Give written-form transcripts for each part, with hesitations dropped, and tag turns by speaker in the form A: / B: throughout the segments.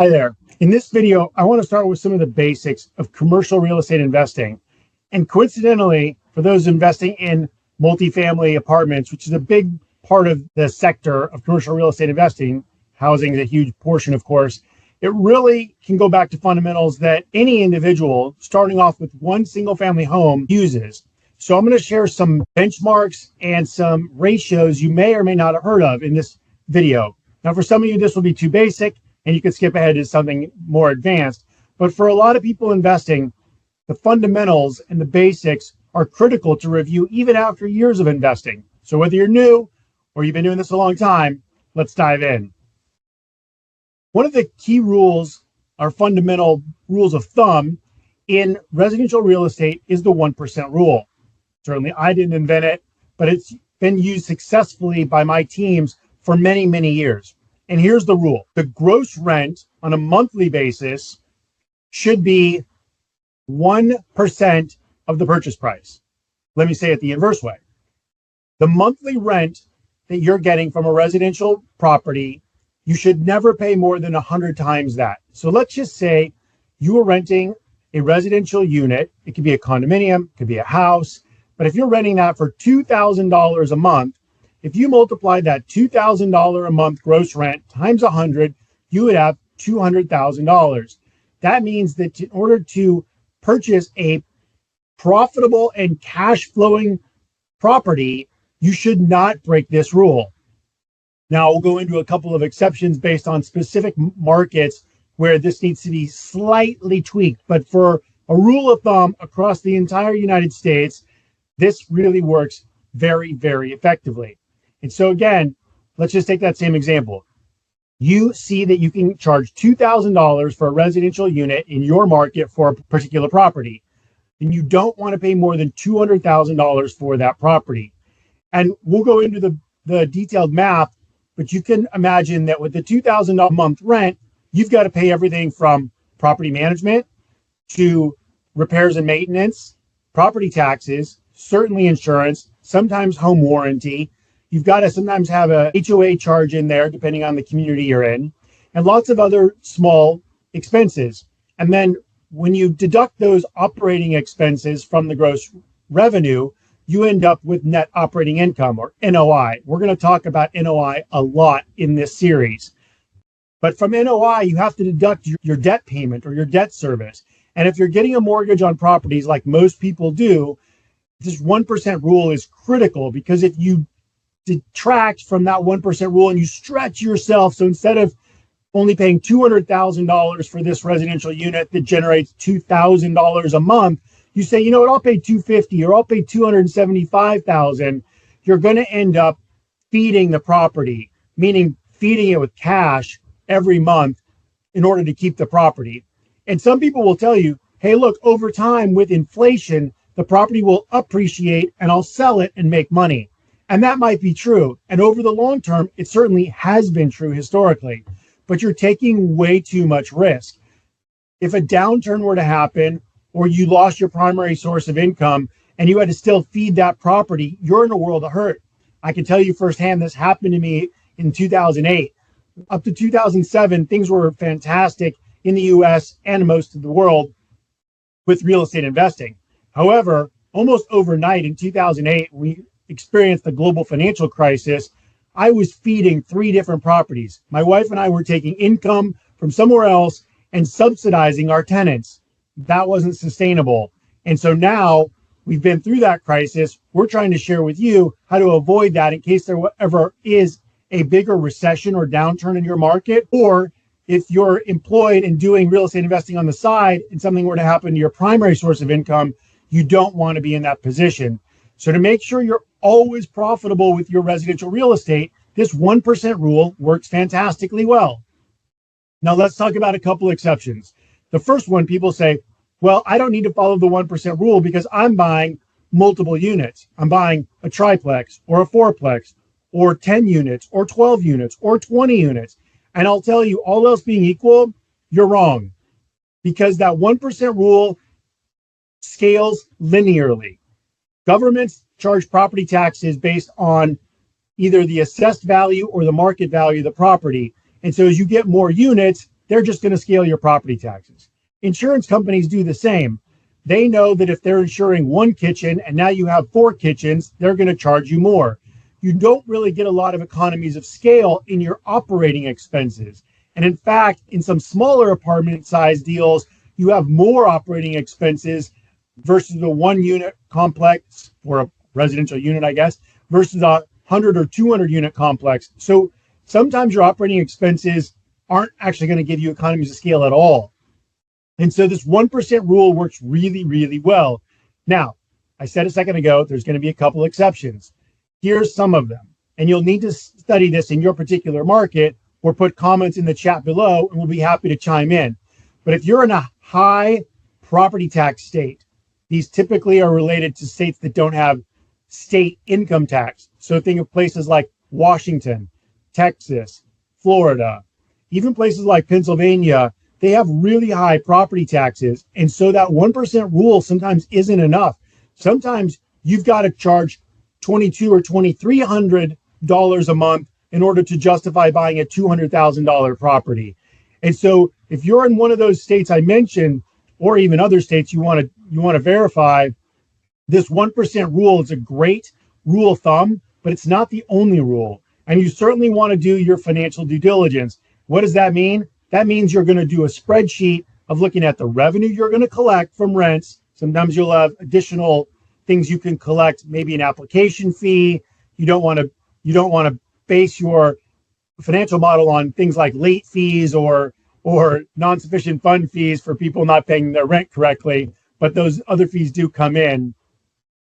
A: Hi there. In this video, I want to start with some of the basics of commercial real estate investing. And coincidentally, for those investing in multifamily apartments, which is a big part of the sector of commercial real estate investing, housing is a huge portion, of course, it really can go back to fundamentals that any individual starting off with one single family home uses. So I'm going to share some benchmarks and some ratios you may or may not have heard of in this video. Now, for some of you, this will be too basic, and you can skip ahead to something more advanced. But for a lot of people investing, the fundamentals and the basics are critical to review even after years of investing. So whether you're new or you've been doing this a long time, let's dive in. One of the key rules, or fundamental rules of thumb in residential real estate is the 1% rule. Certainly I didn't invent it, but it's been used successfully by my teams for many, many years. And here's the rule. The gross rent on a monthly basis should be 1% of the purchase price. Let me say it the inverse way. The monthly rent that you're getting from a residential property, you should never pay more than 100 times that. So let's just say you are renting a residential unit. It could be a condominium, it could be a house. But if you're renting that for $2,000 a month, if you multiply that $2,000 a month gross rent times 100, you would have $200,000. That means that in order to purchase a profitable and cash flowing property, you should not break this rule. Now, we'll go into a couple of exceptions based on specific markets where this needs to be slightly tweaked. But for a rule of thumb across the entire United States, this really works very, very effectively. And so again, let's just take that same example. You see that you can charge $2,000 for a residential unit in your market for a particular property, and you don't want to pay more than $200,000 for that property. And we'll go into the detailed math, but you can imagine that with the $2,000 a month rent, you've got to pay everything from property management to repairs and maintenance, property taxes, certainly insurance, sometimes home warranty. You've got to sometimes have a HOA charge in there, depending on the community you're in, and lots of other small expenses. And then when you deduct those operating expenses from the gross revenue, you end up with net operating income, or NOI. We're going to talk about NOI a lot in this series. But from NOI, you have to deduct your debt payment or your debt service. And if you're getting a mortgage on properties like most people do, this 1% rule is critical, because if you detract from that 1% rule and you stretch yourself, so instead of only paying $200,000 for this residential unit that generates $2,000 a month, you say, you know what, I'll pay $250,000 or I'll pay $275,000. You're going to end up feeding the property, meaning feeding it with cash every month in order to keep the property. And some people will tell you, hey, look, over time with inflation, the property will appreciate and I'll sell it and make money. And that might be true. And over the long term, it certainly has been true historically, but you're taking way too much risk. If a downturn were to happen, or you lost your primary source of income and you had to still feed that property, you're in a world of hurt. I can tell you firsthand, this happened to me in 2008. Up to 2007, things were fantastic in the US and most of the world with real estate investing. However, almost overnight in 2008, we experienced the global financial crisis. I was feeding 3 different properties. My wife and I were taking income from somewhere else and subsidizing our tenants. That wasn't sustainable. And so now we've been through that crisis. We're trying to share with you how to avoid that in case there ever is a bigger recession or downturn in your market, or if you're employed and doing real estate investing on the side and something were to happen to your primary source of income, you don't want to be in that position. So to make sure you're always profitable with your residential real estate, this 1% rule works fantastically well. Now let's talk about a couple exceptions. The first one, people say, well, I don't need to follow the 1% rule because I'm buying multiple units. I'm buying a triplex or a fourplex or 10 units or 12 units or 20 units. And I'll tell you, all else being equal, you're wrong, because that 1% rule scales linearly. Governments charge property taxes based on either the assessed value or the market value of the property. And so as you get more units, they're just going to scale your property taxes. Insurance companies do the same. They know that if they're insuring one kitchen and now you have 4 kitchens, they're going to charge you more. You don't really get a lot of economies of scale in your operating expenses. And in fact, in some smaller apartment size deals, you have more operating expenses versus the 1-unit complex, or a residential unit, I guess, versus a 100 or 200 unit complex. So sometimes your operating expenses aren't actually going to give you economies of scale at all. And so this 1% rule works really, really well. Now, I said a second ago, there's going to be a couple exceptions. Here's some of them. And you'll need to study this in your particular market or put comments in the chat below, and we'll be happy to chime in. But if you're in a high property tax state, these typically are related to states that don't have state income tax. So think of places like Washington, Texas, Florida, even places like Pennsylvania. They have really high property taxes. And so that 1% rule sometimes isn't enough. Sometimes you've got to charge $2,200 or $2,300 a month in order to justify buying a $200,000 property. And so if you're in one of those states I mentioned, or even other states you want to verify, this 1% rule is a great rule of thumb, but it's not the only rule. And you certainly want to do your financial due diligence. What does that mean? That means you're going to do a spreadsheet of looking at the revenue you're going to collect from rents. Sometimes you'll have additional things you can collect, maybe an application fee. You don't want to base your financial model on things like late fees or non-sufficient fund fees for people not paying their rent correctly, but those other fees do come in.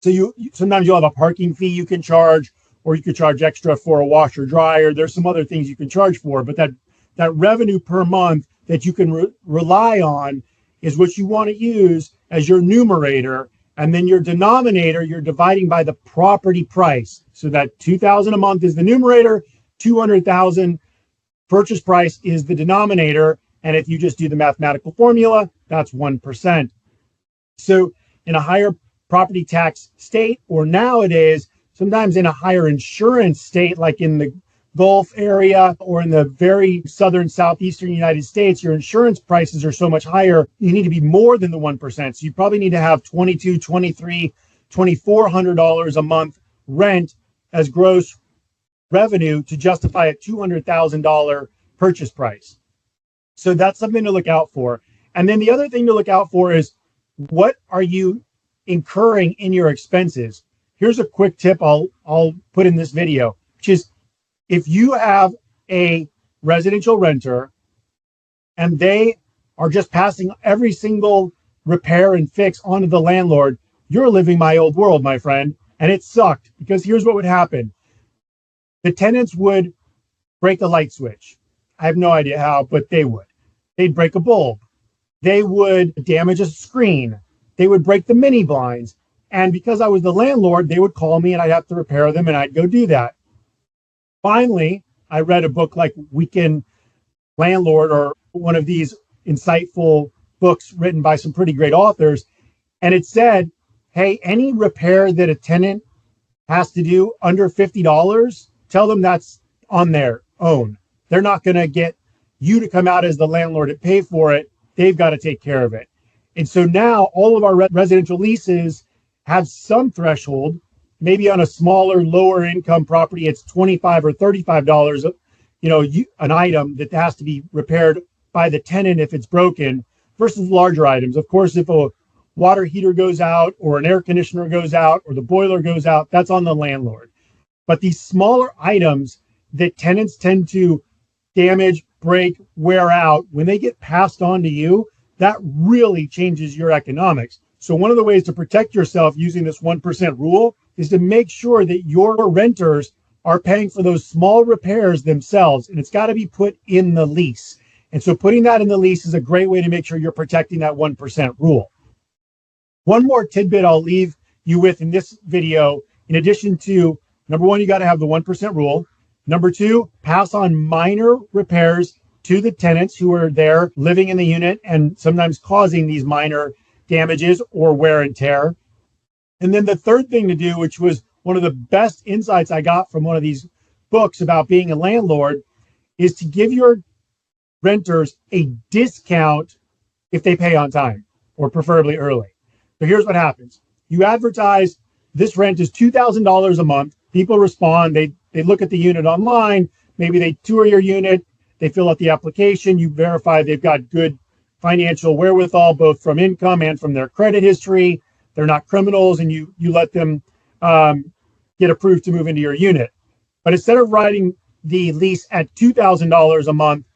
A: So sometimes you'll have a parking fee you can charge, or you could charge extra for a washer dryer. There's some other things you can charge for, but that revenue per month that you can rely on is what you want to use as your numerator. And then your denominator, you're dividing by the property price. So that $2,000 a month is the numerator, $200,000 purchase price is the denominator. And if you just do the mathematical formula, that's 1%. So in a higher property tax state, or nowadays, sometimes in a higher insurance state, like in the Gulf area or in the very southern southeastern United States, your insurance prices are so much higher, you need to be more than the 1%. So you probably need to have $2,200, $2,300, $2,400 a month rent as gross revenue to justify a $200,000 purchase price. So that's something to look out for. And then the other thing to look out for is, what are you incurring in your expenses? Here's a quick tip I'll put in this video, which is, if you have a residential renter and they are just passing every single repair and fix onto the landlord, you're living my old world, my friend. And it sucked, because here's what would happen. The tenants would break a light switch. I have no idea how, but they would. They'd break a bulb. They would damage a screen. They would break the mini blinds. And because I was the landlord, they would call me and I'd have to repair them, and I'd go do that. Finally, I read a book like Weekend Landlord, or one of these insightful books written by some pretty great authors. And it said, hey, any repair that a tenant has to do under $50, tell them that's on their own. They're not going to get you to come out as the landlord and pay for it. They've got to take care of it. And so now all of our residential leases have some threshold. Maybe on a smaller, lower income property, it's $25 or $35, an item that has to be repaired by the tenant if it's broken, versus larger items. Of course, if a water heater goes out, or an air conditioner goes out, or the boiler goes out, that's on the landlord. But these smaller items that tenants tend to damage, break, wear out, when they get passed on to you, that really changes your economics. So one of the ways to protect yourself using this 1% rule is to make sure that your renters are paying for those small repairs themselves, and it's got to be put in the lease. And so putting that in the lease is a great way to make sure you're protecting that 1% rule. One more tidbit I'll leave you with in this video, in addition to, number one, you got to have the 1% rule. Number two, pass on minor repairs to the tenants who are there living in the unit and sometimes causing these minor damages or wear and tear. And then the third thing to do, which was one of the best insights I got from one of these books about being a landlord, is to give your renters a discount if they pay on time or preferably early. So here's what happens. You advertise this rent is $2,000 a month. People respond. They look at the unit online. Maybe they tour your unit. They fill out the application. You verify they've got good financial wherewithal, both from income and from their credit history. They're not criminals, and you let them get approved to move into your unit. But instead of writing the lease at $2,000 a month,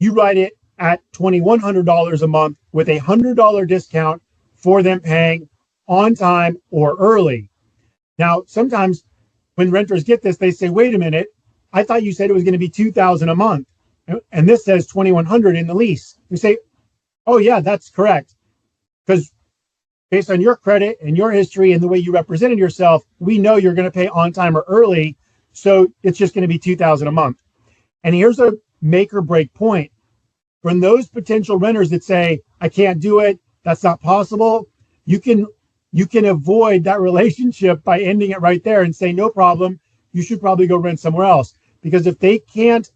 A: you write it at $2,100 a month with a $100 discount for them paying on time or early. Now, sometimes when renters get this, they say, wait a minute, I thought you said it was going to be $2,000 a month. And this says $2,100 in the lease. You say, oh yeah, that's correct. Because based on your credit and your history and the way you represented yourself, we know you're going to pay on time or early. So it's just going to be $2,000 a month. And here's a make or break point. From those potential renters that say, I can't do it, that's not possible, you can avoid that relationship by ending it right there and say, no problem, you should probably go rent somewhere else. Because if they can't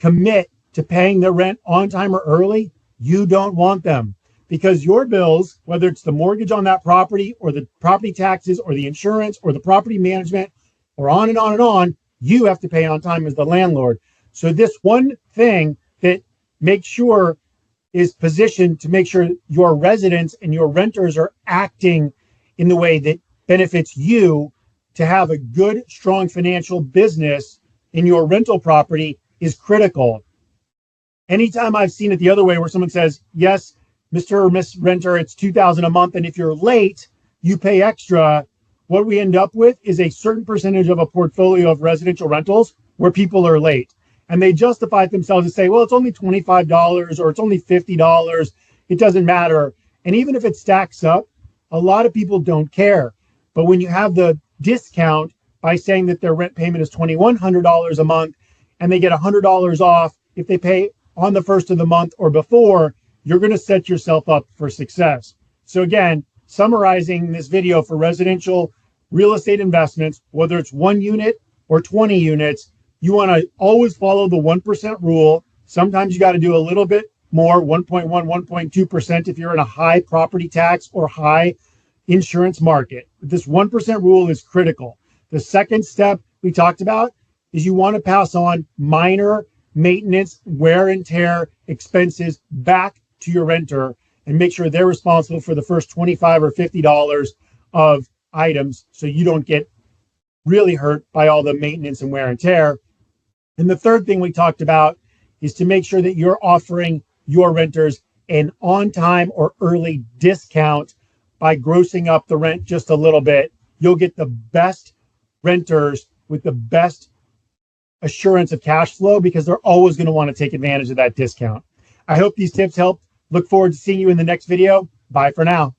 A: commit to paying their rent on time or early, you don't want them. Because your bills, whether it's the mortgage on that property or the property taxes or the insurance or the property management or on and on and on, you have to pay on time as the landlord. So this one thing that makes sure is positioned to make sure your residents and your renters are acting in the way that benefits you to have a good, strong financial business in your rental property is critical. Anytime I've seen it the other way where someone says, yes, Mr. or Miss Renter, it's $2,000 a month, and if you're late, you pay extra, what we end up with is a certain percentage of a portfolio of residential rentals where people are late. And they justify it themselves and say, well, it's only $25 or it's only $50. It doesn't matter. And even if it stacks up, a lot of people don't care. But when you have the discount by saying that their rent payment is $2,100 a month and they get $100 off if they pay on the first of the month or before, you're going to set yourself up for success. So again, summarizing this video for residential real estate investments, whether it's 1 unit or 20 units, you want to always follow the 1% rule. Sometimes you got to do a little bit more, 1.1, 1.2% if you're in a high property tax or high insurance market. This 1% rule is critical. The second step we talked about is you want to pass on minor maintenance, wear and tear expenses back to your renter and make sure they're responsible for the first $25 or $50 of items so you don't get really hurt by all the maintenance and wear and tear. And the third thing we talked about is to make sure that you're offering your renters an on-time or early discount by grossing up the rent just a little bit. You'll get the best renters with the best assurance of cash flow because they're always going to want to take advantage of that discount. I hope these tips helped. Look forward to seeing you in the next video. Bye for now.